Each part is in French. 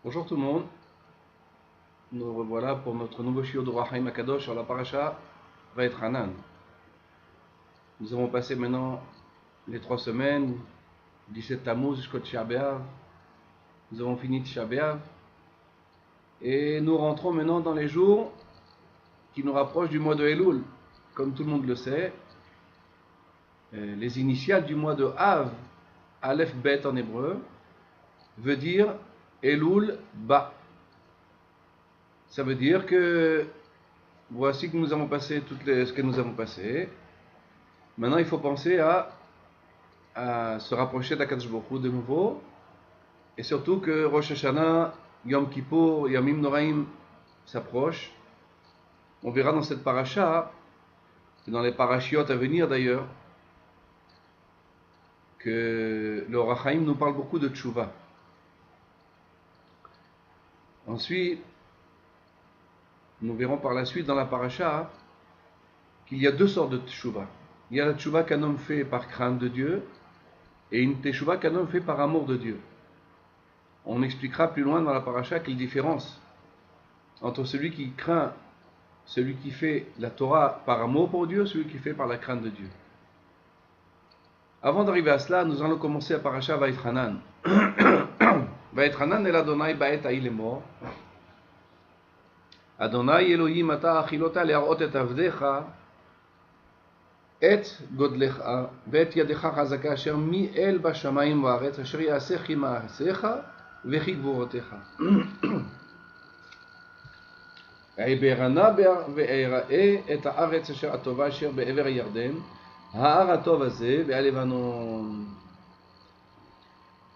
Bonjour tout le monde, nous revoilà pour notre nouveau shiur de Roi Haïm Akadosh sur la paracha Vaïtranan. Nous avons passé maintenant les 3 semaines, 17 Tammuz jusqu'au Tisha B'Av. Nous avons fini Tisha B'Av et nous rentrons maintenant dans les jours qui nous rapprochent du mois de Elul. Comme tout le monde le sait, les initiales du mois de Av, Aleph Bet en hébreu, veut dire Elul Ba. Ça veut dire que voici que nous avons passé ce que nous avons passé. Maintenant, il faut penser à se rapprocher d'Akadosh Baruch Hu de nouveau. Et surtout que Rosh Hashanah, Yom Kippour, Yamim Noraim s'approchent. On verra dans cette paracha, et dans les parachiotes à venir d'ailleurs, que le Or HaChaim nous parle beaucoup de Tchouva. Ensuite, nous verrons par la suite dans la paracha qu'il y a 2 sortes de Tchouva. Il y a la Tchouva qu'un homme fait par crainte de Dieu et une Tchouva qu'un homme fait par amour de Dieu. On expliquera plus loin dans la paracha quelle différence entre celui qui craint, celui qui fait la Torah par amour pour Dieu, celui qui fait par la crainte de Dieu. Avant d'arriver à cela, nous allons commencer la paracha Vaïtranan. Vaïtranan el Adonai ba'et ha'i lemor. Adonai Elohim ata achilota le'arot et avdecha et godlecha ve'et yadecha chazaka asher mi'el bashamayim va'aretz asher ya'aseh chi ma'asecha vechi gvurotecha Eiberana ve'era'e et ha'aretz asher atova asher be'ever Yarden ha'ar hatov hazeh ve'alevanon.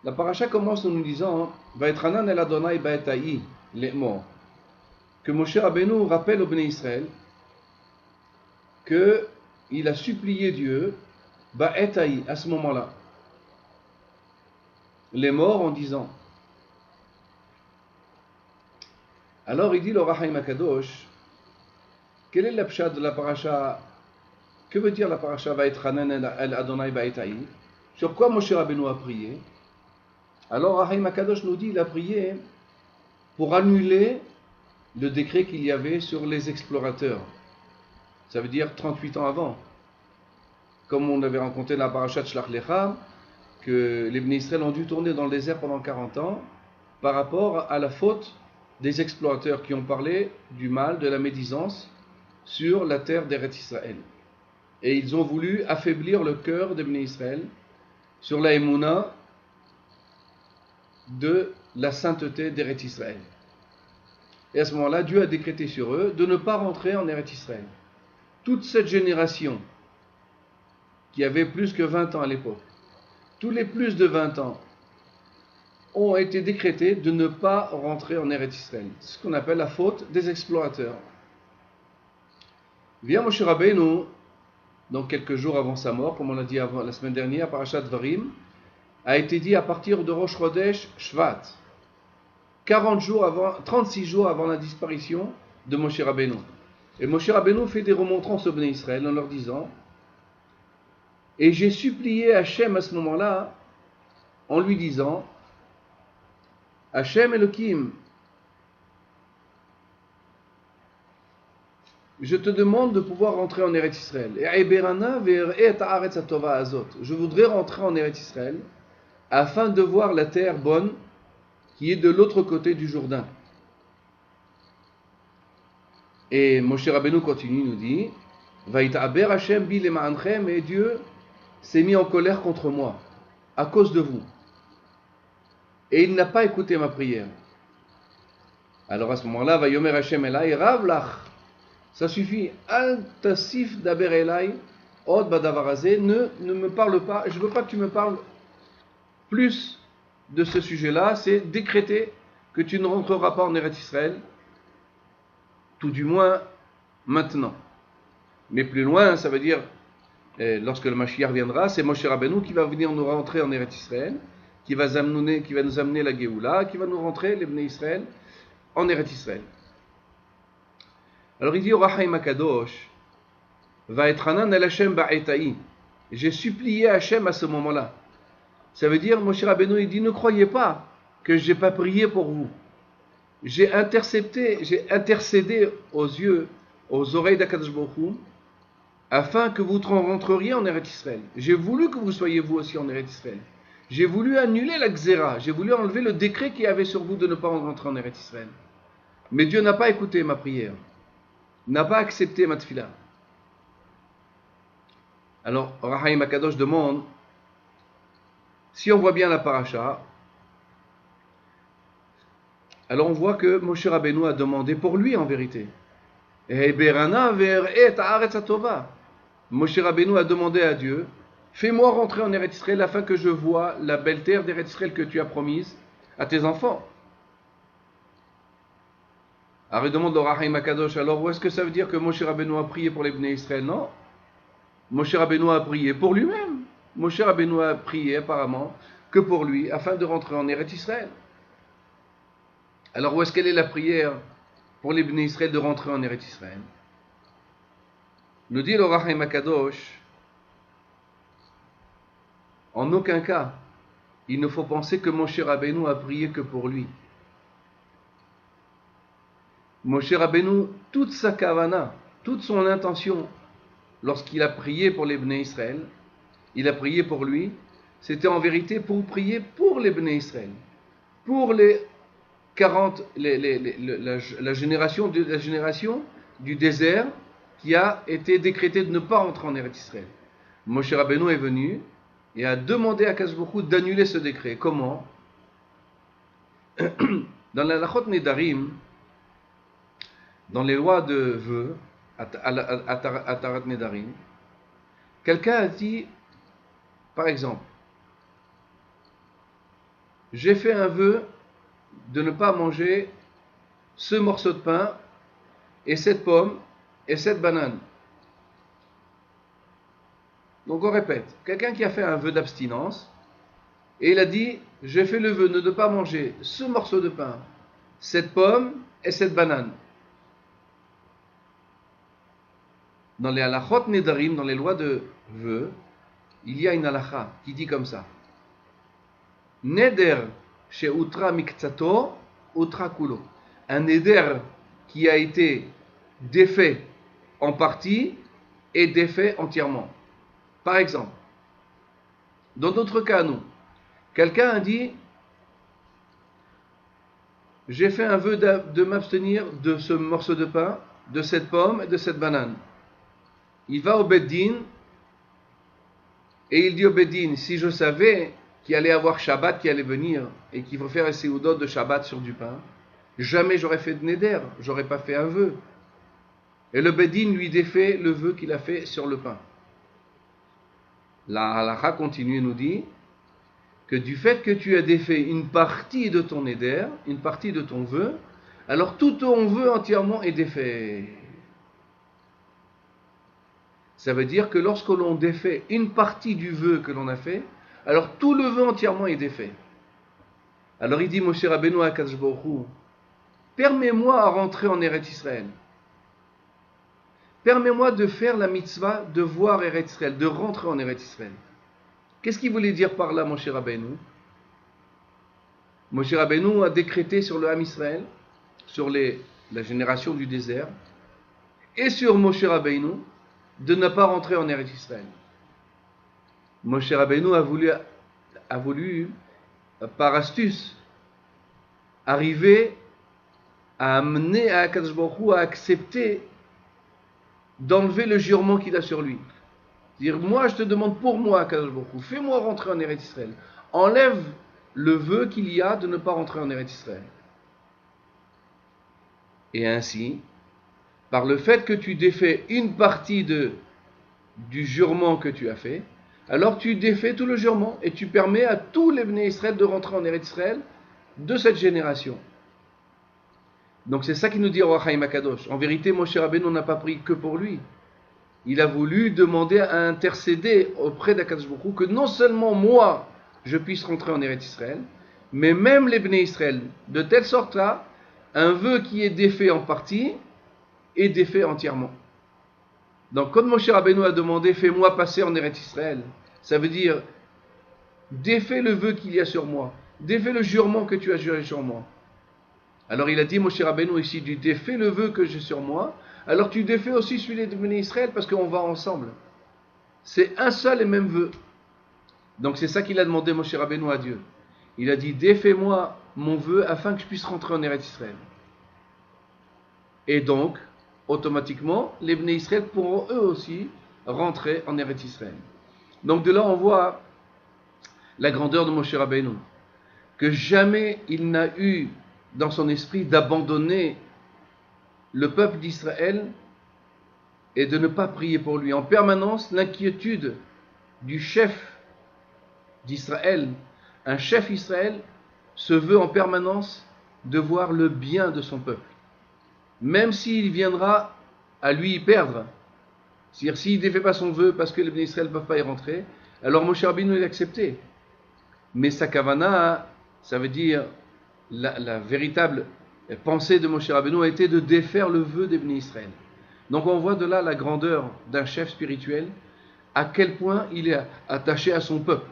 La paracha commence en nous disant Vaïtranan el Adonai ba'et ha'i lemor, que Moshe Rabbeinu rappelle au Bnei Israël qu'il a supplié Dieu, Ba'et ha'i, à ce moment-là, les morts en disant. Alors il dit le Or HaChaim Akadosh, quel est le pshat de la paracha? Que veut dire la paracha Vaïtranan el Adonai Ba'et ha'i? Sur quoi Moshe Rabbeinu a prié? Alors Or HaChaim Akadosh nous dit il a prié pour annuler le décret qu'il y avait sur les explorateurs. Ça veut dire 38 ans avant. Comme on avait rencontré dans la parashat Shlach Lecha, que les Bnei Israël ont dû tourner dans le désert pendant 40 ans par rapport à la faute des explorateurs qui ont parlé du mal, de la médisance sur la terre d'Eretz Israël. Et ils ont voulu affaiblir le cœur des Bnei Israël sur la émouna de la sainteté d'Eretz Israël. Et à ce moment-là, Dieu a décrété sur eux de ne pas rentrer en Eretz Israël. Toute cette génération, qui avait plus que 20 ans à l'époque, tous les plus de 20 ans, ont été décrétés de ne pas rentrer en Eretz Israël. C'est ce qu'on appelle la faute des explorateurs. Vient Moshe Rabbeinu, donc quelques jours avant sa mort, comme on l'a dit la semaine dernière, Parashat Dvarim, a été dit à partir de Rosh Chodesh Shvat. 36 jours avant la disparition de Moshe Rabbeinu. Et Moshe Rabbeinu fait des remontrances au Bnei Israël en leur disant et j'ai supplié Hachem à ce moment-là en lui disant Hachem Elohim, je te demande de pouvoir rentrer en Eretz Israël. Je voudrais rentrer en Eretz Israël afin de voir la terre bonne qui est de l'autre côté du Jourdain. Et Moshe Rabbeinu continue, nous dit Vaïta'aber Hashem bi lema'anchem, et Dieu s'est mis en colère contre moi à cause de vous. Et il n'a pas écouté ma prière. Alors à ce moment-là, Vayomer Hashem elai rav lach. Ça suffit. Al tasif daber elai od badavarazé. Ne me parle pas. Je ne veux pas que tu me parles plus de ce sujet-là. C'est décréter que tu ne rentreras pas en Eretz Israël, tout du moins maintenant. Mais plus loin, ça veut dire, lorsque le Mashiach viendra, c'est Moshe Rabbeinu qui va venir nous rentrer en Eretz Israël, qui va nous amener la Géoula, qui va nous rentrer, les Bnei Israël, en Eretz Israël. Alors il dit au Or HaChaim Akadosh, Vaïtranan el Hashem ba'et ha'i. J'ai supplié Hashem à ce moment-là. Ça veut dire, Moshe Rabbeinu, il dit, ne croyez pas que je n'ai pas prié pour vous. j'ai intercédé aux oreilles d'Akadosh Baruch Hu, afin que vous rentreriez en Eretz Israël. J'ai voulu que vous soyez vous aussi en Eretz Israël. J'ai voulu annuler la Xéra, j'ai voulu enlever le décret qu'il y avait sur vous de ne pas rentrer en Eretz Israël. Mais Dieu n'a pas écouté ma prière, n'a pas accepté ma tfila. Alors, Rahaim Akadosh demande, si on voit bien la paracha, alors on voit que Moshe Rabbeinu a demandé pour lui en vérité. Moshe Rabbeinu a demandé à Dieu, fais-moi rentrer en Eretz Israël afin que je voie la belle terre d'Eretz Israël que tu as promise à tes enfants. Alors il demande au Rahaim Akadosh, alors où est-ce que ça veut dire que Moshe Rabbeinu a prié pour les Bnei Israël? Non. Moshe Rabbeinu a prié pour lui-même. Moshe Rabbeinu a prié apparemment que pour lui afin de rentrer en Eretz Israël. Alors où est-ce qu'elle est la prière pour les Bnei Israël de rentrer en Eretz Israël? Nous dit le Rahaim Akadosh, en aucun cas, il ne faut penser que Moshe Rabbeinu a prié que pour lui. Moshe Rabbeinu, toute sa kavana, toute son intention, lorsqu'il a prié pour les Bnei Israël, il a prié pour lui, c'était en vérité pour prier pour les Bnei Israël, pour les 40, la génération du désert qui a été décrétée de ne pas rentrer en Eretz Israël. Moshe Rabbeinu est venu et a demandé à Akadosh Baruch Hu d'annuler ce décret. Comment? Dans la Halachot Nedarim, dans les lois de vœux, Atarat Nedarim, quelqu'un a dit, par exemple, j'ai fait un vœu de ne pas manger ce morceau de pain et cette pomme et cette banane. Donc on répète, quelqu'un qui a fait un vœu d'abstinence et il a dit, j'ai fait le vœu de ne pas manger ce morceau de pain, cette pomme et cette banane. Dans les halachot nedarim, dans les lois de vœux, il y a une halacha qui dit comme ça. Neder chez utra miktsato, utra kulo. Un neder qui a été défait en partie et défait entièrement. Par exemple, dans notre cas, nous, quelqu'un a dit, j'ai fait un vœu de m'abstenir de ce morceau de pain, de cette pomme et de cette banane. Il va au Beddin et il dit au Beddin, si je savais qu'il allait avoir Shabbat qui allait venir et qu'il faut faire un séoudot de Shabbat sur du pain, jamais j'aurais fait de neder, j'aurais pas fait un vœu. Et le Beddin lui défait le vœu qu'il a fait sur le pain. La halakha continue et nous dit que du fait que tu as défait une partie de ton neder, une partie de ton vœu, alors tout ton vœu entièrement est défait. Ça veut dire que lorsque l'on défait une partie du vœu que l'on a fait, alors tout le vœu entièrement est défait. Alors il dit Moshe Rabbeinu à Akadosh Baruch Hu, permets-moi à rentrer en Eretz Israël. Permets-moi de faire la mitzvah de voir Eretz Israël, de rentrer en Eretz Israël. Qu'est-ce qu'il voulait dire par là Moshe Rabbeinu? Moshe Rabbeinu a décrété sur le Ham Israël, sur la génération du désert, et sur Moshe Rabbeinu, de ne pas rentrer en Eretz Israël. Moshe Rabbeinu a voulu, par astuce, arriver à amener à Akadosh Baruch Hu à accepter d'enlever le jurement qu'il a sur lui. Dire, moi je te demande pour moi Akadosh Baruch Hu, fais-moi rentrer en Eretz Israël. Enlève le vœu qu'il y a de ne pas rentrer en Eretz Israël. Et ainsi, par le fait que tu défais une partie du jurement que tu as fait, alors tu défais tout le jurement et tu permets à tous les Bnei Israël de rentrer en Eretz Israël de cette génération. Donc c'est ça qui nous dit Or HaChaim Akadosh. En vérité, Moshe Rabbeinu n'a pas pris que pour lui. Il a voulu demander à intercéder auprès d'Akadosh Baruch Hu que non seulement moi je puisse rentrer en Eretz Israël, mais même les Bnei Israël, de telle sorte là, un vœu qui est défait en partie est défait entièrement. Donc quand Moshe Rabbeinu a demandé fais-moi passer en Eretz Israël, ça veut dire défais le vœu qu'il y a sur moi, défais le jurement que tu as juré sur moi. Alors il a dit, Moshe Rabbeinu ici, tu défais le vœu que j'ai sur moi, alors tu défais aussi celui de Béné Israël parce qu'on va ensemble. C'est un seul et même vœu. Donc c'est ça qu'il a demandé Moshe Rabbeinu à Dieu. Il a dit, défais-moi mon vœu afin que je puisse rentrer en Eretz Israël. Et donc, automatiquement, les Béné Israël pourront eux aussi rentrer en Eretz Israël. Donc de là on voit la grandeur de Moshe Rabbeinu, que jamais il n'a eu dans son esprit d'abandonner le peuple d'Israël et de ne pas prier pour lui. En permanence, l'inquiétude du chef d'Israël, un chef Israël, se veut en permanence de voir le bien de son peuple. Même s'il viendra à lui y perdre. C'est-à-dire, s'il ne défait pas son vœu parce que les Béné Israël ne peuvent pas y rentrer, alors Moshe Rabbeinu l'a accepté. Mais sa kavana, ça veut dire la véritable pensée de Moshe Rabbeinu a été de défaire le vœu des Béné Israël. Donc on voit de là la grandeur d'un chef spirituel, à quel point il est attaché à son peuple.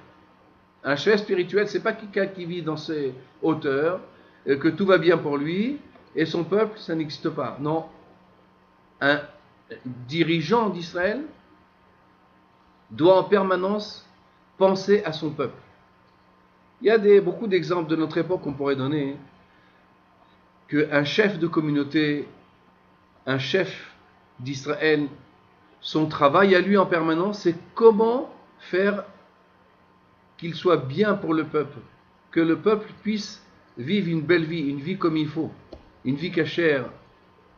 Un chef spirituel, c'est pas quelqu'un qui vit dans ses hauteurs, que tout va bien pour lui, et son peuple, ça n'existe pas. Non. Un dirigeant d'Israël doit en permanence penser à son peuple. Il y a beaucoup d'exemples de notre époque qu'on pourrait donner, qu'un chef de communauté, un chef d'Israël, son travail à lui en permanence, c'est comment faire qu'il soit bien pour le peuple, que le peuple puisse vivre une belle vie, une vie comme il faut, une vie cachère,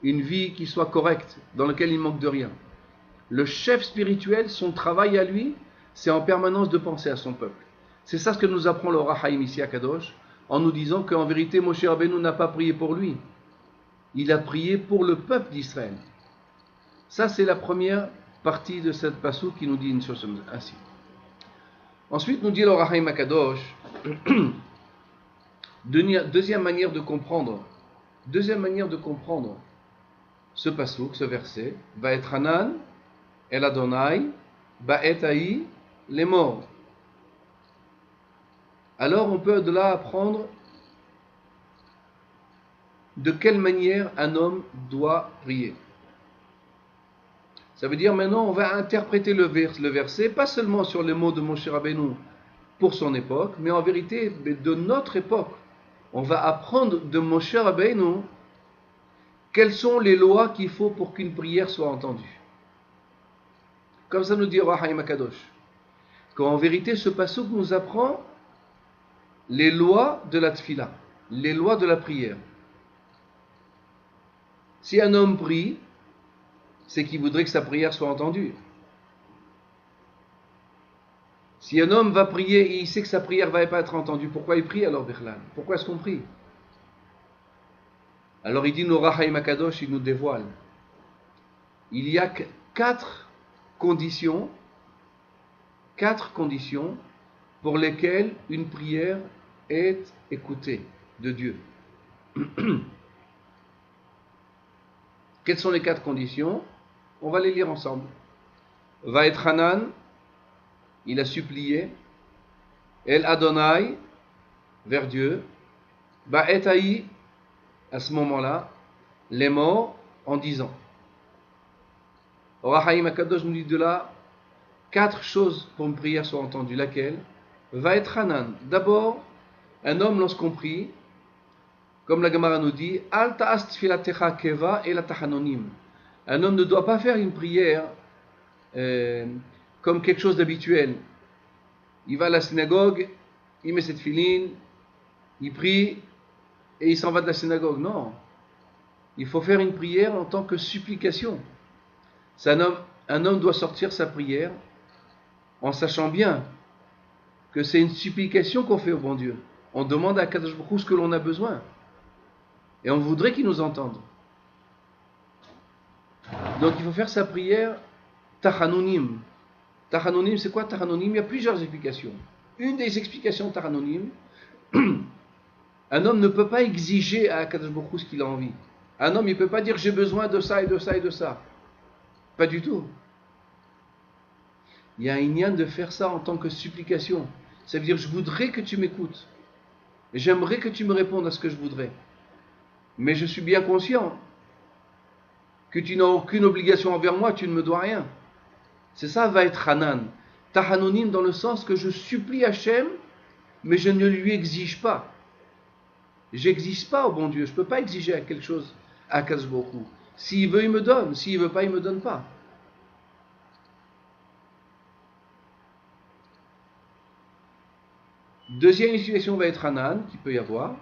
une vie qui soit correcte, dans laquelle il ne manque de rien. Le chef spirituel, son travail à lui, c'est en permanence de penser à son peuple. C'est ça ce que nous apprend le Rahaïm ici à Kadosh, en nous disant qu'en vérité, Moshe Rabbeinu n'a pas prié pour lui. Il a prié pour le peuple d'Israël. Ça, c'est la première partie de cette passou qui nous dit une chose ainsi. Ensuite, nous dit le Rahaïm à Kadosh, deuxième manière de comprendre ce passou, ce verset, va être Hanan, El Adonai, Ba'et Haï, les morts. Alors on peut de là apprendre de quelle manière un homme doit prier. Ça veut dire maintenant on va interpréter le verset, pas seulement sur les mots de Moshe Rabbeinu pour son époque, mais en vérité de notre époque. On va apprendre de Moshe Rabbeinu quelles sont les lois qu'il faut pour qu'une prière soit entendue. Comme ça nous dit Rahaïm Akadosh, qu'en vérité ce passouk nous apprend les lois de la tfila, les lois de la prière. Si un homme prie, c'est qu'il voudrait que sa prière soit entendue. Si un homme va prier et il sait que sa prière ne va pas être entendue, pourquoi il prie alors, Birlan? Pourquoi est-ce qu'on prie? Alors il dit, nos Rahaïm Akadosh, il nous dévoile. Il y a 4 conditions pour lesquelles une prière est écoutée de Dieu. Quelles sont les 4 conditions? On va les lire ensemble. Va être Hanan, il a supplié. El Adonai, vers Dieu. Ba'et Haï, à ce moment-là, les morts en disant. Rahaïm Akadosh nous dit de là 4 choses pour une prière soit entendue. Laquelle? Va être Hanan. D'abord, un homme lorsqu'on prie, comme la Gemara nous dit, Al ta'as tfilatecha keva et la tahanonim. Un homme ne doit pas faire une prière comme quelque chose d'habituel. Il va à la synagogue, il met cette filine, il prie et il s'en va de la synagogue. Non. Il faut faire une prière en tant que supplication. Un homme doit sortir sa prière en sachant bien que c'est une supplication qu'on fait au bon Dieu. On demande à Kadosh Baruch Hu ce que l'on a besoin. Et on voudrait qu'il nous entende. Donc il faut faire sa prière Tachanonim. Tachanonim, c'est quoi Tachanonim? Il y a plusieurs explications. Une des explications Tachanonim, un homme ne peut pas exiger à Kadosh Baruch Hu ce qu'il a envie. Un homme, il ne peut pas dire j'ai besoin de ça et de ça et de ça. Pas du tout. Il y a un lien de faire ça en tant que supplication. Ça veut dire je voudrais que tu m'écoutes. J'aimerais que tu me répondes à ce que je voudrais. Mais je suis bien conscient que tu n'as aucune obligation envers moi, tu ne me dois rien. C'est ça, va être Hanan. Tahanonim dans le sens que je supplie Hachem, mais je ne lui exige pas. J'exige pas au bon Dieu. Je ne peux pas exiger quelque chose à Akadosh Baruch Hu. S'il veut, il me donne. S'il ne veut pas, il ne me donne pas. Deuxième situation va être Hanan, qui peut y avoir.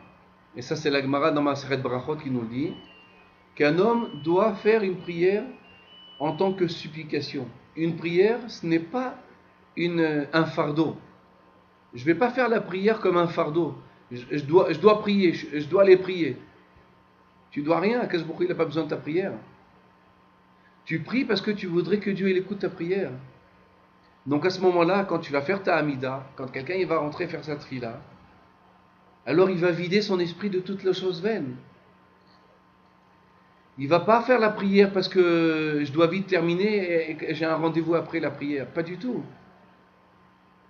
Et ça, c'est la Gemara dans Maseret Brachot qui nous le dit. Qu'un homme doit faire une prière en tant que supplication. Une prière, ce n'est pas un fardeau. Je ne vais pas faire la prière comme un fardeau. Je dois prier, je dois aller prier. Tu dois rien, Akadosh Baruch Hu, il n'a pas besoin de ta prière. Tu pries parce que tu voudrais que Dieu il écoute ta prière. Donc à ce moment-là, quand tu vas faire ta Hamida, quand quelqu'un il va rentrer faire sa Tfila, alors il va vider son esprit de toutes les choses vaines. Il ne va pas faire la prière parce que je dois vite terminer et que j'ai un rendez-vous après la prière. Pas du tout.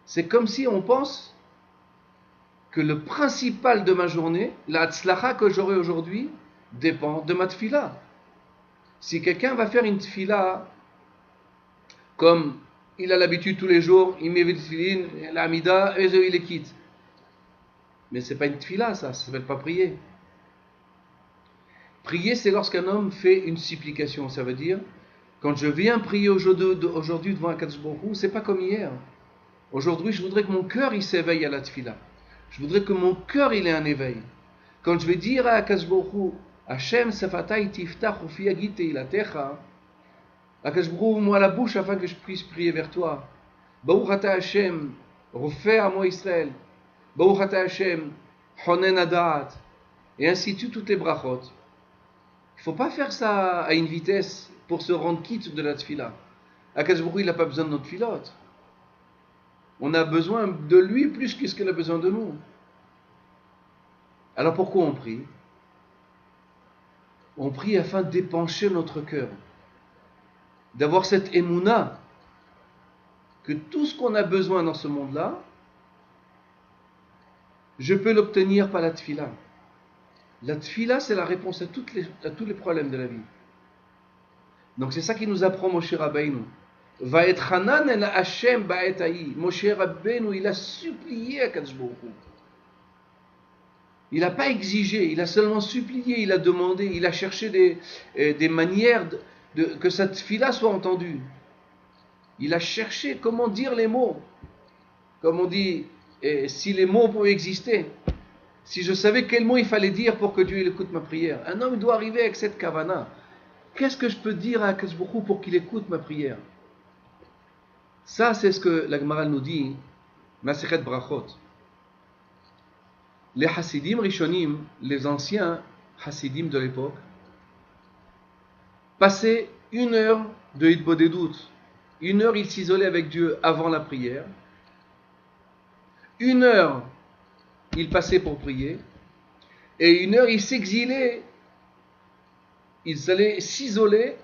C'est comme si on pense que le principal de ma journée, la tzlacha que j'aurai aujourd'hui, dépend de ma tfila. Si quelqu'un va faire une tfila comme il a l'habitude tous les jours, il met le tfilin, l'amida, et il les quitte. Mais c'est pas une tfila, ça ne s'appelle pas prier. Prier, c'est lorsqu'un homme fait une supplication. Ça veut dire, quand je viens prier aujourd'hui devant Akadosh Baruch Hu, c'est pas comme hier. Aujourd'hui, je voudrais que mon cœur il s'éveille à la tfila. Je voudrais que mon cœur il ait un éveil. Quand je vais dire à Akadosh Baruch Hu, Hashem safatai tiftach ufi agite ilatecha, Akadosh Baruch Hu, ouvre-moi la bouche afin que je puisse prier vers toi. Baruch ata Hashem, refais à moi Israël. Baruch ata Hashem, honen adat. Et ainsi de suite toutes les brachot. Il ne faut pas faire ça à une vitesse pour se rendre quitte de la tfila. Akadosh Baruch Hu, il n'a pas besoin de notre filote. On a besoin de lui plus que ce qu'il a besoin de nous. Alors pourquoi on prie? On prie afin d'épancher notre cœur. D'avoir cette émouna que tout ce qu'on a besoin dans ce monde-là, je peux l'obtenir par la tfila. La tfila, c'est la réponse à tous les problèmes de la vie. Donc c'est ça qui nous apprend Moshe Rabbeinu. Va être Hanan el Hashem ba'et ha'i. Moshe Rabbeinu, il a supplié à Akadosh Baruch Hu. Il n'a pas exigé, il a seulement supplié, il a demandé, il a cherché des manières que cette tfila soit entendue. Il a cherché comment dire les mots. Comme on dit, si les mots pouvaient exister. Si je savais quel mot il fallait dire pour que Dieu écoute ma prière. Un homme doit arriver avec cette kavana. Qu'est-ce que je peux dire à Akadosh Baruch Hu pour qu'il écoute ma prière? Ça, c'est ce que la Gemara nous dit, Masechet Brachot. Les Hasidim Rishonim, les anciens Hasidim de l'époque, passaient 1 heure de Hitbodedut. 1 heure, ils s'isolaient avec Dieu avant la prière. 1 heure, ils passaient pour prier. Et 1 heure, ils s'exilaient. Ils allaient s'isoler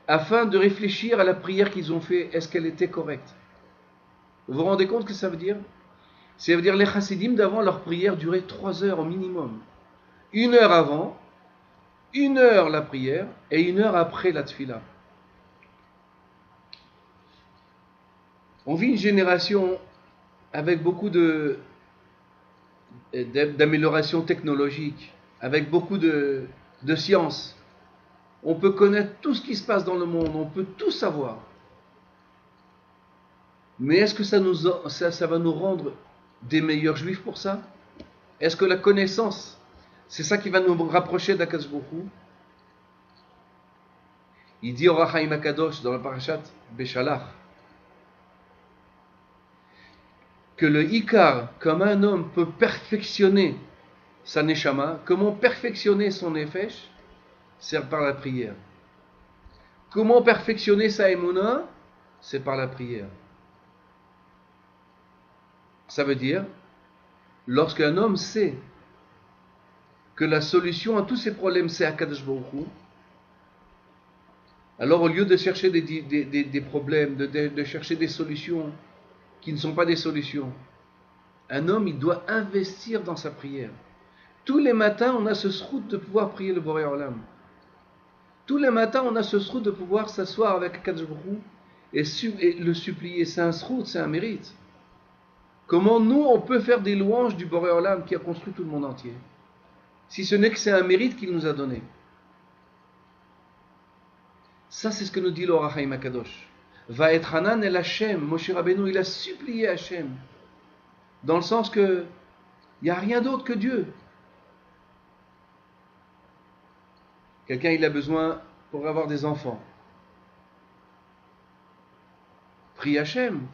afin de réfléchir à la prière qu'ils ont faite. Est-ce qu'elle était correcte? Vous vous rendez compte ce que ça veut dire? Ça veut dire les chassidim d'avant, leur prière durait 3 heures au minimum. 1 heure avant, 1 heure la prière et 1 heure après la tfila. On vit une génération avec beaucoup d'améliorations technologiques, avec beaucoup de science. On peut connaître tout ce qui se passe dans le monde, on peut tout savoir. Mais est-ce que ça va nous rendre des meilleurs juifs pour ça? Est-ce que la connaissance, c'est ça qui va nous rapprocher d'Akadosh Baruch Hu? Il dit au Or HaChaim HaKadosh dans la parashat Beshalach que le Ikar, comme un homme peut perfectionner sa neshama, comment perfectionner son nefesh? C'est par la prière. Comment perfectionner sa émouna? C'est par la prière. Ça veut dire, lorsqu'un homme sait que la solution à tous ses problèmes c'est Akadosh Baruch Hu, alors au lieu de chercher des problèmes, de chercher des solutions qui ne sont pas des solutions, un homme il doit investir dans sa prière. Tous les matins, on a ce srout de pouvoir prier le Boré Olam. Tous les matins, on a ce srout de pouvoir s'asseoir avec Akadosh Baruch Hu et le supplier. C'est un srout, c'est un mérite. Comment nous, on peut faire des louanges du Boré Olam qui a construit tout le monde entier, si ce n'est que c'est un mérite qu'il nous a donné. Ça, c'est ce que nous dit l'Or HaChaim Akadosh. Va être Hanan el Hashem. Moshe Rabbeinu, il a supplié Hashem. Dans le sens que il n'y a rien d'autre que Dieu. Quelqu'un, il a besoin pour avoir des enfants. Prie Hashem.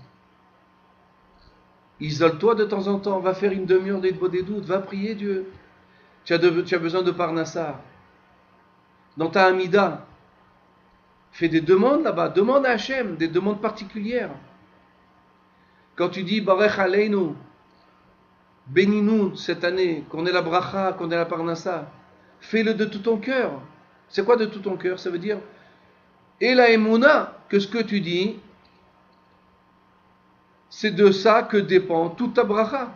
Isole-toi de temps en temps. Va faire une demi-heure des doutes. Va prier Dieu. Tu as besoin de Parnassa. Dans ta Amida, fais des demandes là-bas. Demande à Hashem, des demandes particulières. Quand tu dis Barech Aleinu, bénis-nous cette année, qu'on ait la bracha, qu'on ait la Parnassa, fais-le de tout ton cœur. C'est quoi de tout ton cœur? Ça veut dire, et la Emouna, que ce que tu dis, c'est de ça que dépend toute ta bracha.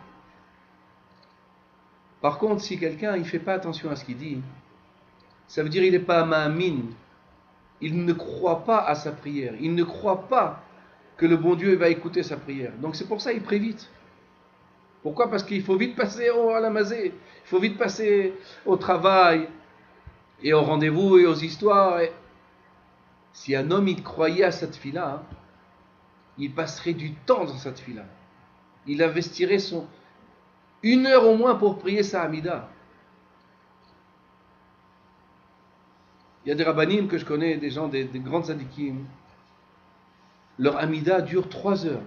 Par contre, si quelqu'un il fait pas attention à ce qu'il dit, ça veut dire il n'est pas ma'amin. Il ne croit pas à sa prière. Il ne croit pas que le bon Dieu va écouter sa prière. Donc c'est pour ça qu'il prie vite. Pourquoi? Parce qu'il faut vite passer à la mazée. Il faut vite passer au travail et au rendez-vous et aux histoires. Si un homme il croyait à cette fille-là, il passerait du temps dans cette fille-là. Il investirait une heure au moins pour prier sa Hamida. Il y a des rabbanim que je connais, des gens, des grandes tzadikim. Leur Hamida dure 3 heures.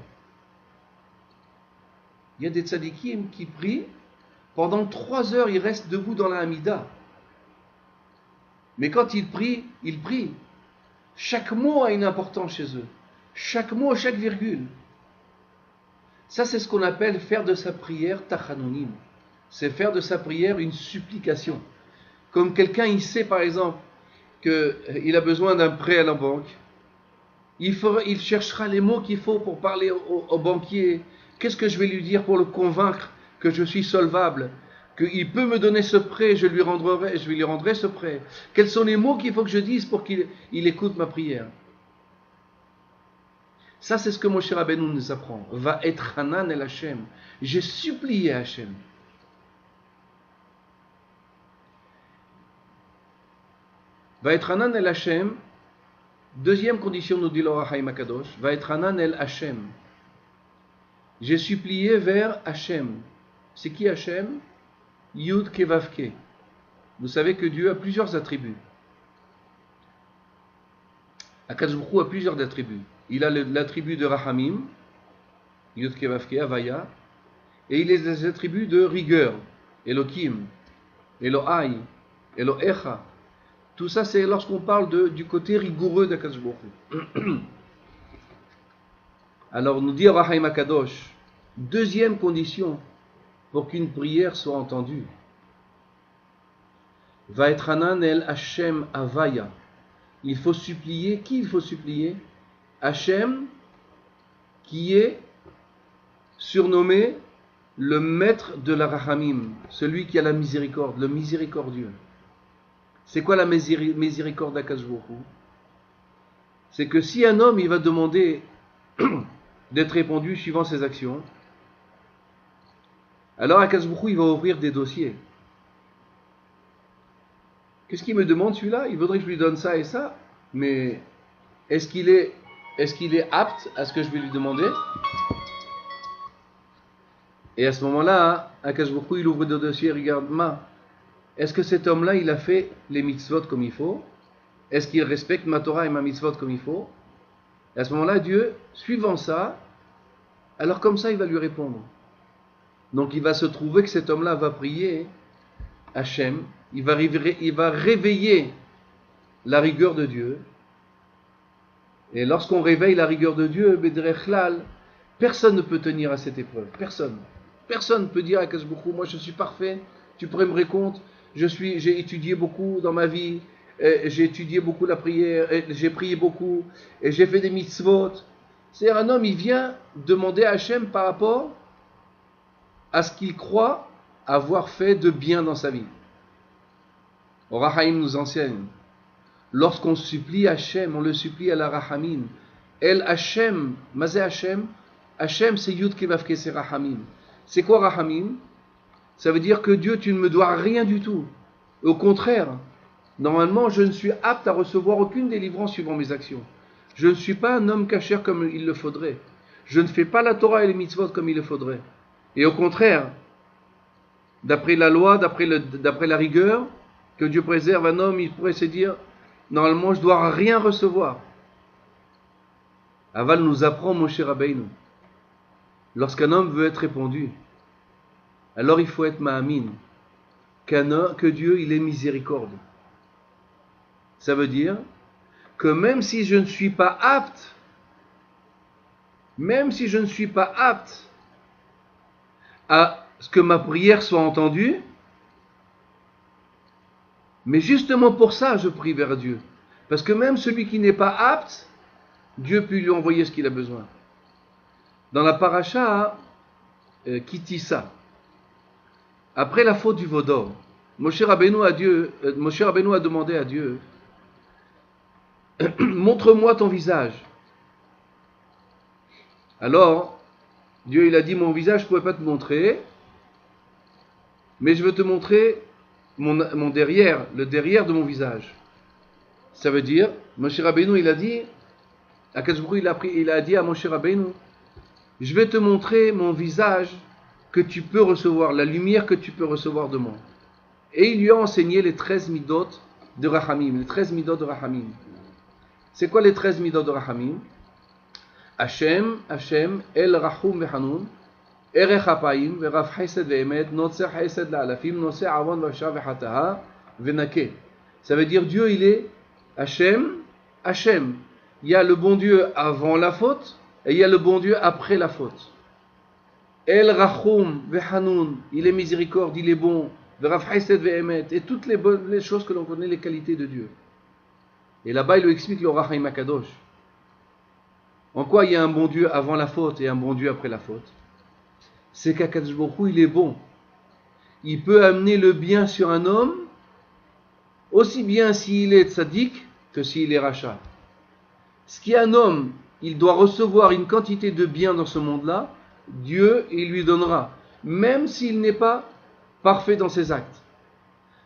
Il y a des tzadikim qui prient, pendant 3 heures, ils restent debout dans la Hamida. Mais quand ils prient, ils prient. Chaque mot a une importance chez eux. Chaque mot, chaque virgule. Ça, c'est ce qu'on appelle faire de sa prière tachanonim. C'est faire de sa prière une supplication. Comme quelqu'un, il sait par exemple qu'il a besoin d'un prêt à la banque. Il cherchera les mots qu'il faut pour parler au banquier. Qu'est-ce que je vais lui dire pour le convaincre que je suis solvable, qu'il peut me donner ce prêt, je lui rendrai ce prêt. Quels sont les mots qu'il faut que je dise pour qu'il écoute ma prière? Ça, c'est ce que Moshe Rabbeinu nous apprend. Va être Hanan el Hashem. J'ai supplié Hashem. Va être Hanan el Hashem. Deuxième condition, nous dit l'Or HaChaim Akadosh. Va être Hanan el Hashem. J'ai supplié vers Hashem. C'est qui Hashem? Yud Kevavke. Vous savez que Dieu a plusieurs attributs. Akadosh Baruch Hu a plusieurs attributs. Il a l'attribut de Rahamim, Yud Kevavke, Avaya, et il a les attributs de rigueur, Elohim, Elohai, Elohecha. Tout ça, c'est lorsqu'on parle du côté rigoureux d'Akadosh Baruch Hu. Alors, nous dit Rahim Akadosh, deuxième condition pour qu'une prière soit entendue. Va être Hanan el Hashem Avaya. Il faut supplier. Qui il faut supplier? Hashem, qui est surnommé le maître de la Rahamim, celui qui a la miséricorde, le miséricordieux. C'est quoi la miséricorde d'Akadosh Baruch Hu? C'est que si un homme il va demander d'être répondu suivant ses actions, alors Akadosh Baruch Hu il va ouvrir des dossiers. Qu'est-ce qu'il me demande celui-là? Il voudrait que je lui donne ça et ça, mais est-ce qu'il est apte à ce que je vais lui demander? Et à ce moment-là, Akadosh Baruch Hu il ouvre des dossiers, regarde, est-ce que cet homme-là il a fait les mitzvot comme il faut? Est-ce qu'il respecte ma Torah et ma mitzvot comme il faut? Et à ce moment-là, Dieu, suivant ça, alors comme ça il va lui répondre. Donc il va se trouver que cet homme-là va prier Hachem, il va réveiller la rigueur de Dieu. Et lorsqu'on réveille la rigueur de Dieu, personne ne peut tenir à cette épreuve. Personne. Personne ne peut dire à Akadosh Baruch Hu, moi je suis parfait, tu pourrais me répondre, j'ai étudié beaucoup dans ma vie, j'ai étudié beaucoup la prière, j'ai prié beaucoup, et j'ai fait des mitzvot. C'est-à-dire un homme, il vient demander à Hachem par rapport à ce qu'il croit avoir fait de bien dans sa vie. Rahaim nous enseigne, lorsqu'on supplie Hachem, on le supplie à la Rahamim. El Hachem, Mazé Hachem, Hachem c'est Yud Kevavke, c'est Rahamim. C'est quoi Rahamim? Ça veut dire que Dieu, tu ne me dois rien du tout. Au contraire, normalement, je ne suis apte à recevoir aucune délivrance suivant mes actions. Je ne suis pas un homme cachère comme il le faudrait. Je ne fais pas la Torah et les mitzvot comme il le faudrait. Et au contraire, d'après la loi, d'après la rigueur, que Dieu préserve un homme, il pourrait se dire, normalement, je ne dois rien recevoir. Aval nous apprend Moshe Rabbeinu. Lorsqu'un homme veut être répondu, alors il faut être ma'amin, que Dieu, il est miséricorde. Ça veut dire que même si je ne suis pas apte, à ce que ma prière soit entendue, mais justement pour ça, je prie vers Dieu. Parce que même celui qui n'est pas apte, Dieu peut lui envoyer ce qu'il a besoin. Dans la paracha Kitissa, après la faute du veau d'or, Moshe Rabbeinu a demandé à Dieu, montre-moi ton visage. Alors, Dieu il a dit, mon visage je ne pouvais pas te montrer, mais je veux te montrer mon derrière, le derrière de mon visage. Ça veut dire, Moshe Rabbeinu il a dit, il a dit à Moshe Rabbeinu, je vais te montrer mon visage que tu peux recevoir, la lumière que tu peux recevoir de moi. Et il lui a enseigné les 13 midot de Rahamim. Les 13 midot de Rahamim. C'est quoi les 13 midot de Rahamim? Hashem, El Rahum Vehanoun, Erech Apayim, Verav Chesed Ve'emet, Notzer Chesed La'alafim, Notzer Avon Vasha Vehataha, Venake. Ça veut dire Dieu, il est Hashem. Il y a le bon Dieu avant la faute, et il y a le bon Dieu après la faute. El Rahum Vehanoun, il est miséricorde, il est bon. Verav Chesed Ve'emet, et toutes les choses que l'on connaît, les qualités de Dieu. Et là-bas, il lui explique le Rahaim Akadosh. En quoi il y a un bon Dieu avant la faute et un bon Dieu après la faute? C'est qu'Akadosh Baruch Hu, il est bon. Il peut amener le bien sur un homme, aussi bien s'il est tzaddik que s'il est rachat. Ce qui est un homme, il doit recevoir une quantité de bien dans ce monde-là, Dieu, il lui donnera, même s'il n'est pas parfait dans ses actes.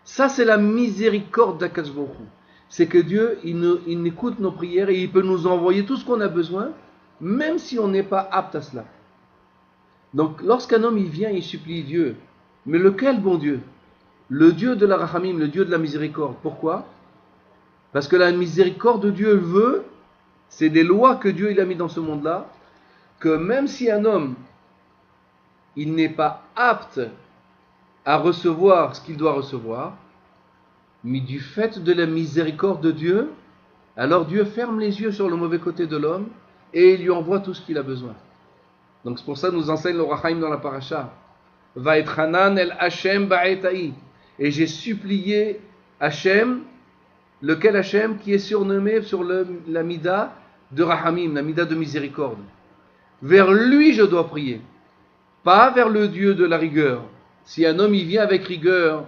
Ça, c'est la miséricorde d'Akadosh Baruch Hu. C'est que Dieu, il écoute nos prières et il peut nous envoyer tout ce qu'on a besoin, même si on n'est pas apte à cela. Donc, lorsqu'un homme il vient, il supplie Dieu. Mais lequel bon Dieu? Le Dieu de la Rahamim, le Dieu de la miséricorde. Pourquoi? Parce que la miséricorde de Dieu veut, c'est des lois que Dieu il a mis dans ce monde-là, que même si un homme, il n'est pas apte à recevoir ce qu'il doit recevoir, mais du fait de la miséricorde de Dieu, alors Dieu ferme les yeux sur le mauvais côté de l'homme et il lui envoie tout ce qu'il a besoin. Donc c'est pour ça que nous enseigne le Rahaim dans la paracha. Vaetchanan el Hashem ba'etai. Et j'ai supplié Hashem, lequel Hashem qui est surnommé sur la mida de Rahamim, la mida de miséricorde. Vers lui je dois prier, pas vers le Dieu de la rigueur. Si un homme il vient avec rigueur,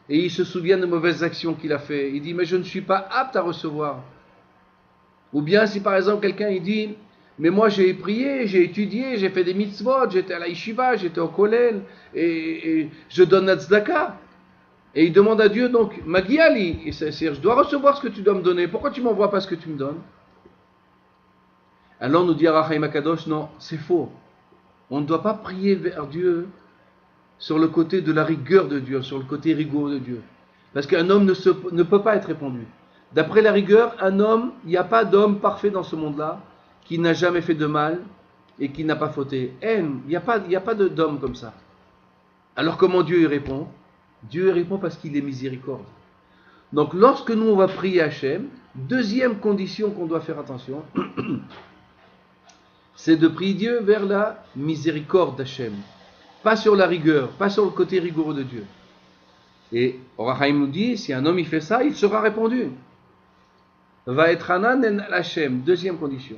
et il se souvient de mauvaises actions qu'il a fait, il dit mais je ne suis pas apte à recevoir. Ou bien si par exemple quelqu'un il dit mais moi j'ai prié, j'ai étudié, j'ai fait des mitzvot, j'étais à la yeshiva, j'étais au kollel et je donne la tzedaka, et il demande à Dieu donc Magiali, c'est-à-dire je dois recevoir ce que tu dois me donner, pourquoi tu m'envoies pas ce que tu me donnes? Alors nous dit Rahaim Akadosh, non, c'est faux. On ne doit pas prier vers Dieu sur le côté de la rigueur de Dieu, sur le côté rigoureux de Dieu. Parce qu'un homme ne peut pas être répondu. D'après la rigueur, un homme, il n'y a pas d'homme parfait dans ce monde-là qui n'a jamais fait de mal et qui n'a pas fauté. Il n'y a pas d'homme comme ça. Alors comment Dieu y répond? Dieu y répond parce qu'il est miséricorde. Donc lorsque nous on va prier Hachem, deuxième condition qu'on doit faire attention, c'est de prier Dieu vers la miséricorde d'Hachem. Pas sur la rigueur, pas sur le côté rigoureux de Dieu. Et Rahaim nous dit, si un homme il fait ça, il sera répondu. Vaetchanan en Hashem, deuxième condition.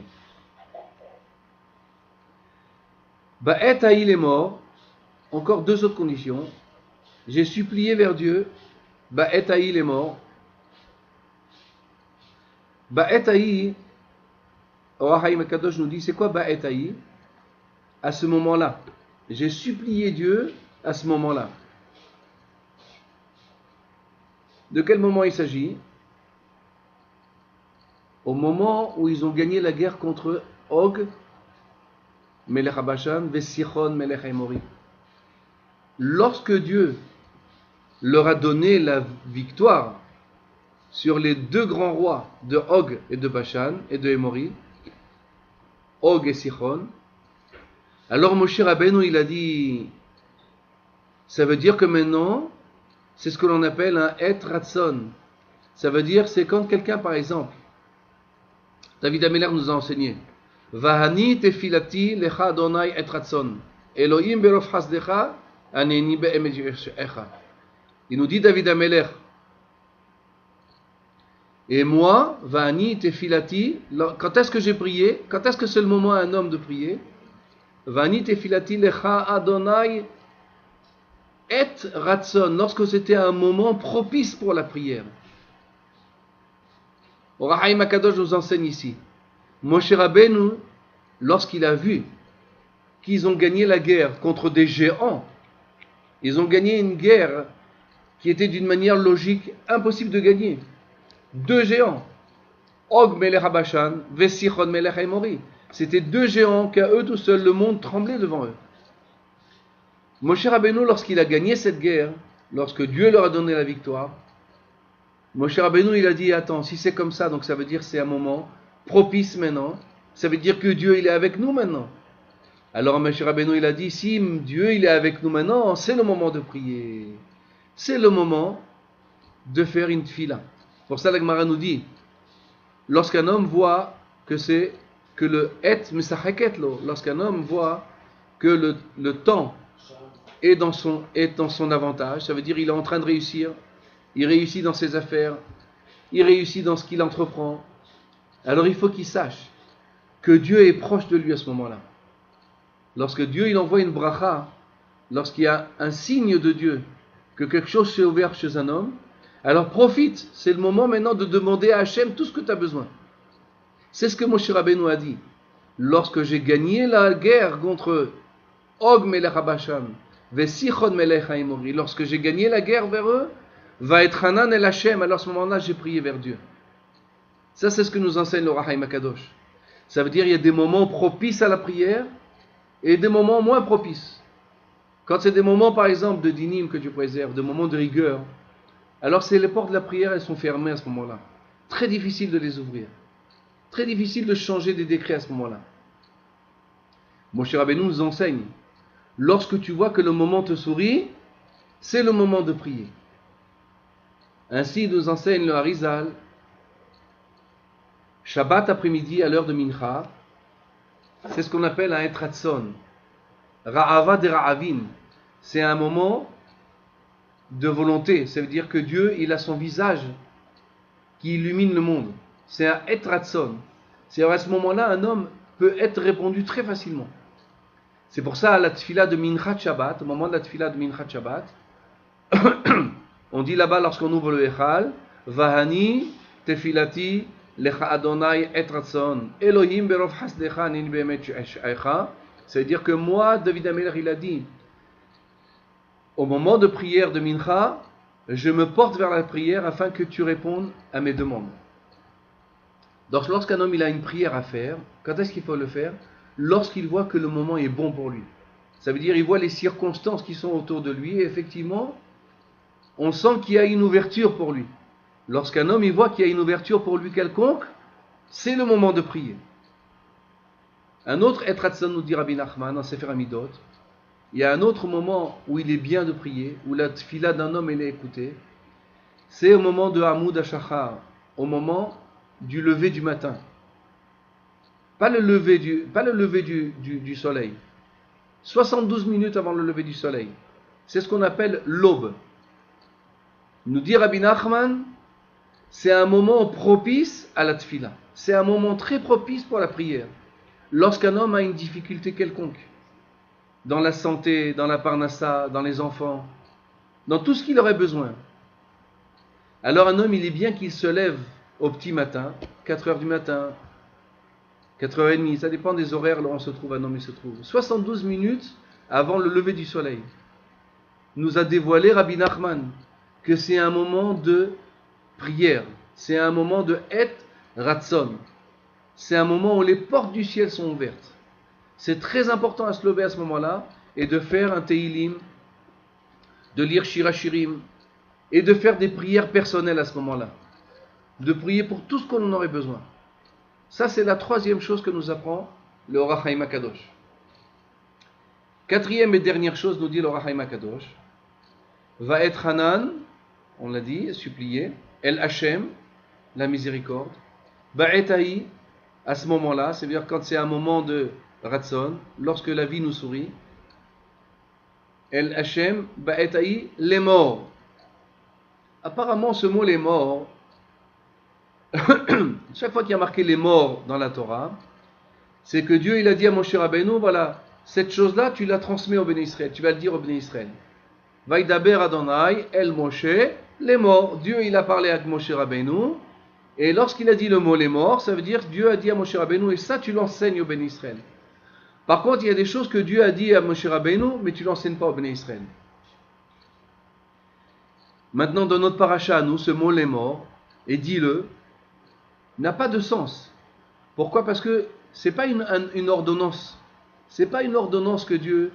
Ba'et ha'il est mort, encore deux autres conditions. j'ai supplié vers Dieu, Ba'et Haï est mort. Ba'et Haï, Or Haïm Kadosh nous dit, c'est quoi Ba'et Haï? À ce moment-là. J'ai supplié Dieu à ce moment-là. De quel moment il s'agit? Au moment où ils ont gagné la guerre contre Og, Melech Habashan, Vesichon, Melech Haïmori. Lorsque Dieu leur a donné la victoire sur les deux grands rois de Og et de Bashan et de Hémori, Og et Sichon, alors Moshe Rabbeinu il a dit, ça veut dire que maintenant, c'est ce que l'on appelle un Et Ratson. Ça veut dire, c'est quand quelqu'un, par exemple, David Ameller nous a enseigné, Vahani tefilati lecha Adonai et Ratson, Elohim berof hasdecha, aneni be'emet echa. Il nous dit David Ameller, et moi, Vahani tefilati, quand est-ce que j'ai prié? Quand est-ce que c'est le moment à un homme de prier? Vahani tefilati lecha Adonai et Ratson, lorsque c'était un moment propice pour la prière. Or Haïm Akadosh nous enseigne ici. Moshe Rabbeinu, lorsqu'il a vu qu'ils ont gagné la guerre contre des géants, ils ont gagné une guerre qui était d'une manière logique impossible de gagner. Deux géants, Og Melech Habashan, Vesichon Melech Haïmori. C'était deux géants qu'à eux tout seuls, le monde tremblait devant eux. Moshe Rabbeinu, lorsqu'il a gagné cette guerre, lorsque Dieu leur a donné la victoire, Moshe Rabbeinu, il a dit, attends, si c'est comme ça, donc ça veut dire que c'est un moment propice maintenant, ça veut dire que Dieu, il est avec nous maintenant. Alors Moshe Rabbeinu, il a dit, si Dieu, il est avec nous maintenant, c'est le moment de prier. C'est le moment de faire une tfila. Pour ça, la Gemara nous dit, lorsqu'un homme voit que c'est que le et mesacheket lo, lorsqu'un homme voit que le temps est dans son avantage, ça veut dire il est en train de réussir, il réussit dans ses affaires, il réussit dans ce qu'il entreprend, alors il faut qu'il sache que Dieu est proche de lui à ce moment-là. Lorsque Dieu il envoie une bracha, lorsqu'il y a un signe de Dieu, que quelque chose s'est ouvert chez un homme, alors profite, c'est le moment maintenant de demander à Hachem tout ce que tu as besoin. C'est ce que Moshe Rabbeinu a dit. Lorsque j'ai gagné la guerre contre Og Melech Habashan, Vesichon Melech Haïmori, lorsque j'ai gagné la guerre vers eux, va être Hanan el Hachem, alors à ce moment-là j'ai prié vers Dieu. Ça c'est ce que nous enseigne le Haïm Akadosh. Ça veut dire il y a des moments propices à la prière et des moments moins propices. Quand c'est des moments par exemple de dinim que tu préserves, des moments de rigueur, alors c'est les portes de la prière, elles sont fermées à ce moment-là. Très difficile de les ouvrir. Très difficile de changer des décrets à ce moment-là. Moshe Rabbeinu nous enseigne, lorsque tu vois que le moment te sourit, c'est le moment de prier. Ainsi nous enseigne le Harizal, Shabbat après-midi à l'heure de Mincha, c'est ce qu'on appelle un Etratson. Ra'ava de Ra'avin, c'est un moment de volonté, ça veut dire que Dieu, il a son visage qui illumine le monde. C'est un Etratson. C'est-à-dire à ce moment-là, un homme peut être répondu très facilement. C'est pour ça, à la tfila de Minchat Shabbat, au moment de la tfila de Minchat Shabbat, on dit là-bas, lorsqu'on ouvre le Echal, Vahani tefilati lecha Adonai Etratson, Elohim berov hasdecha nin be'emet echa. Ça veut dire que moi, David Ameller, il a dit, au moment de prière de Mincha, je me porte vers la prière afin que tu répondes à mes demandes. Donc lorsqu'un homme il a une prière à faire, quand est-ce qu'il faut le faire? Lorsqu'il voit que le moment est bon pour lui. Ça veut dire il voit les circonstances qui sont autour de lui et effectivement, on sent qu'il y a une ouverture pour lui. Lorsqu'un homme il voit qu'il y a une ouverture pour lui quelconque, c'est le moment de prier. Un autre Etratson nous dit Rabbi Nachman dans Sefer Hamidot, il y a un autre moment où il est bien de prier, où la tfila d'un homme elle est écoutée, c'est au moment de Hamoud HaShachar, au moment du lever du matin. Pas le lever du soleil. 72 minutes avant le lever du soleil. C'est ce qu'on appelle l'aube. Nous dit Rabbi Nachman, c'est un moment propice à la tfila. C'est un moment très propice pour la prière. Lorsqu'un homme a une difficulté quelconque, dans la santé, dans la parnassa, dans les enfants, dans tout ce qu'il aurait besoin. Alors un homme, il est bien qu'il se lève au petit matin, 4 heures du matin, 4h30, ça dépend des horaires là où on se trouve, un homme il se trouve. 72 minutes avant le lever du soleil. Nous a dévoilé Rabbi Nachman que c'est un moment de prière, c'est un moment de Et Ratzon. C'est un moment où les portes du ciel sont ouvertes. C'est très important à se lever à ce moment-là et de faire un Teilim, de lire Shirachirim et de faire des prières personnelles à ce moment-là. De prier pour tout ce qu'on en aurait besoin. Ça, c'est la troisième chose que nous apprend le Orach Chaim HaKadosh. Quatrième et dernière chose, nous dit le Orach Chaim HaKadosh. Va être Hanan, on l'a dit, supplier. El Hashem, la miséricorde. Ba'etahi, à ce moment-là, c'est-à-dire quand c'est un moment de Ratzon, lorsque la vie nous sourit. El Hashem, Ba'etahi, les morts. Apparemment, ce mot les morts, chaque fois qu'il y a marqué les morts dans la Torah, c'est que Dieu il a dit à Moshe Rabbeinu, voilà, cette chose-là, tu la transmets au Béné Israël, tu vas le dire au Béné Israël. Vaïdaber Adonai, El Moshe, les morts. Dieu il a parlé avec Moshe Rabbeinu, et lorsqu'il a dit le mot les morts, ça veut dire que Dieu a dit à Moshe Rabbeinu, et ça tu l'enseignes au Béné Israël. Par contre, il y a des choses que Dieu a dit à Moshe Rabbeinu, mais tu ne l'enseignes pas au Béné Israël. Maintenant, dans notre paracha, nous, ce mot les morts, et dis-le, n'a pas de sens. Pourquoi? Parce que ce n'est pas une ordonnance. Ce n'est pas une ordonnance que Dieu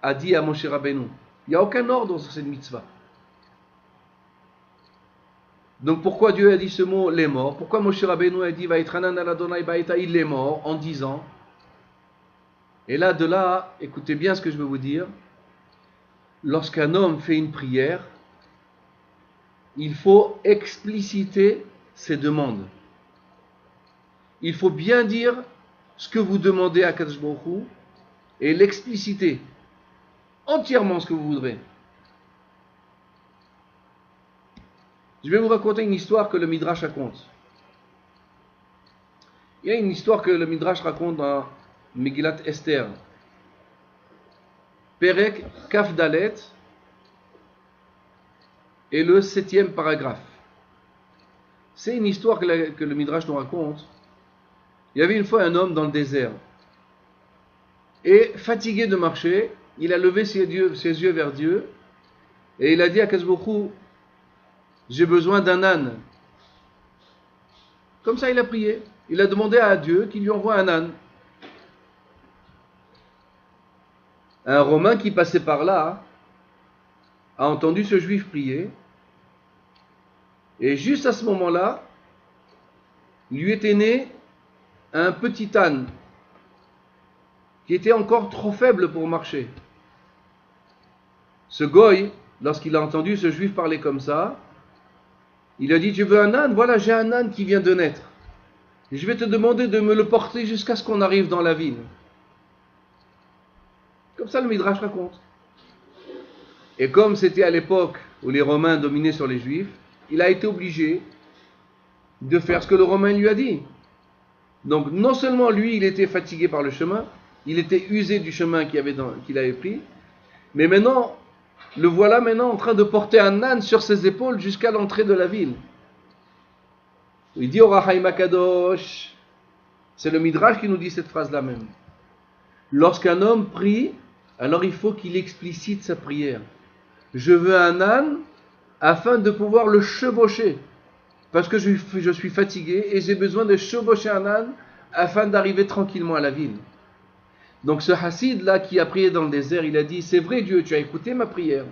a dit à Moshe Rabbeinu. Il n'y a aucun ordre sur cette mitzvah. Donc pourquoi Dieu a dit ce mot les morts? Pourquoi Moshe Rabbeinu a dit Vaïtranan al Adonai Baïtaï les morts en disant? Et là, de là, écoutez bien ce que je veux vous dire. Lorsqu'un homme fait une prière, il faut expliciter ses demandes. Il faut bien dire ce que vous demandez à Kadosh Baruch Hu et l'expliciter entièrement ce que vous voudrez. Je vais vous raconter une histoire que le Midrash raconte. Il y a une histoire que le Midrash raconte dans Megillat Esther. Perek Kaf Dalet et le 7e paragraphe. C'est une histoire que le Midrash nous raconte. Il y avait une fois un homme dans le désert. Et fatigué de marcher, il a levé ses yeux vers Dieu. Et il a dit à Kadosh Baruch Hu, j'ai besoin d'un âne. Comme ça il a prié. Il a demandé à Dieu qu'il lui envoie un âne. Un Romain qui passait par là a entendu ce juif prier. Et juste à ce moment-là, lui était né un petit âne qui était encore trop faible pour marcher. Ce goy, lorsqu'il a entendu ce juif parler comme ça, il a dit, tu veux un âne? Voilà, j'ai un âne qui vient de naître. Et je vais te demander de me le porter jusqu'à ce qu'on arrive dans la ville. Comme ça le Midrash raconte. Et comme c'était à l'époque où les Romains dominaient sur les Juifs, il a été obligé de faire ce que le Romain lui a dit. Donc non seulement lui, il était fatigué par le chemin, il était usé du chemin qu'il avait pris, mais maintenant, le voilà maintenant en train de porter un âne sur ses épaules jusqu'à l'entrée de la ville. Il dit au Orach Chaim HaKadosh, c'est le Midrash qui nous dit cette phrase-là même. Lorsqu'un homme prie, alors il faut qu'il explicite sa prière. Je veux un âne afin de pouvoir le chevaucher. Parce que je suis fatigué et j'ai besoin de chevaucher un âne afin d'arriver tranquillement à la ville. Donc ce Hassid là qui a prié dans le désert, il a dit, c'est vrai Dieu, tu as écouté ma prière.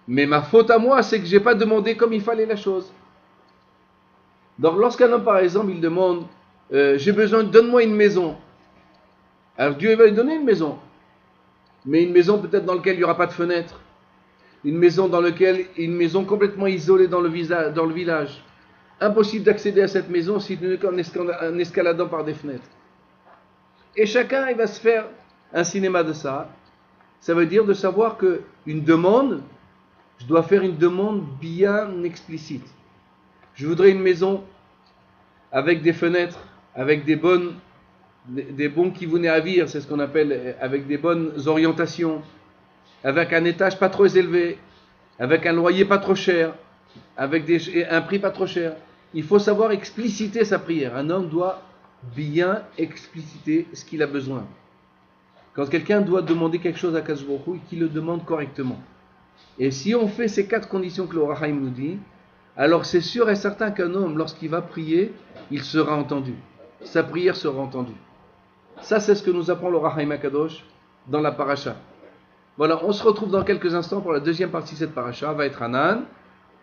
Mais ma faute à moi, c'est que je n'ai pas demandé comme il fallait la chose. Donc lorsqu'un homme par exemple, il demande, j'ai besoin, donne-moi une maison. Alors Dieu va lui donner une maison. Mais une maison peut-être dans laquelle il n'y aura pas de fenêtre. Une maison complètement isolée dans le village. Impossible d'accéder à cette maison si tu n'es qu'en escaladant par des fenêtres. Et chacun il va se faire un cinéma de ça. Ça veut dire de savoir qu'une demande, je dois faire une demande bien explicite. Je voudrais une maison avec des fenêtres, avec des bons kivunei avir, c'est ce qu'on appelle, avec des bonnes orientations, avec un étage pas trop élevé, avec un loyer pas trop cher, avec un prix pas trop cher. Il faut savoir expliciter sa prière. Un homme doit bien expliciter ce qu'il a besoin. Quand quelqu'un doit demander quelque chose à Akadosh Baruch Hu, qu'il le demande correctement. Et si on fait ces 4 conditions que le Or HaChaim nous dit, alors c'est sûr et certain qu'un homme, lorsqu'il va prier, il sera entendu. Sa prière sera entendue. Ça, c'est ce que nous apprend le Or HaChaim Akadosh dans la paracha. Voilà, on se retrouve dans quelques instants pour la deuxième partie de cette paracha. Va être Hanan,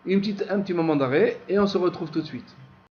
un petit moment d'arrêt, et on se retrouve tout de suite.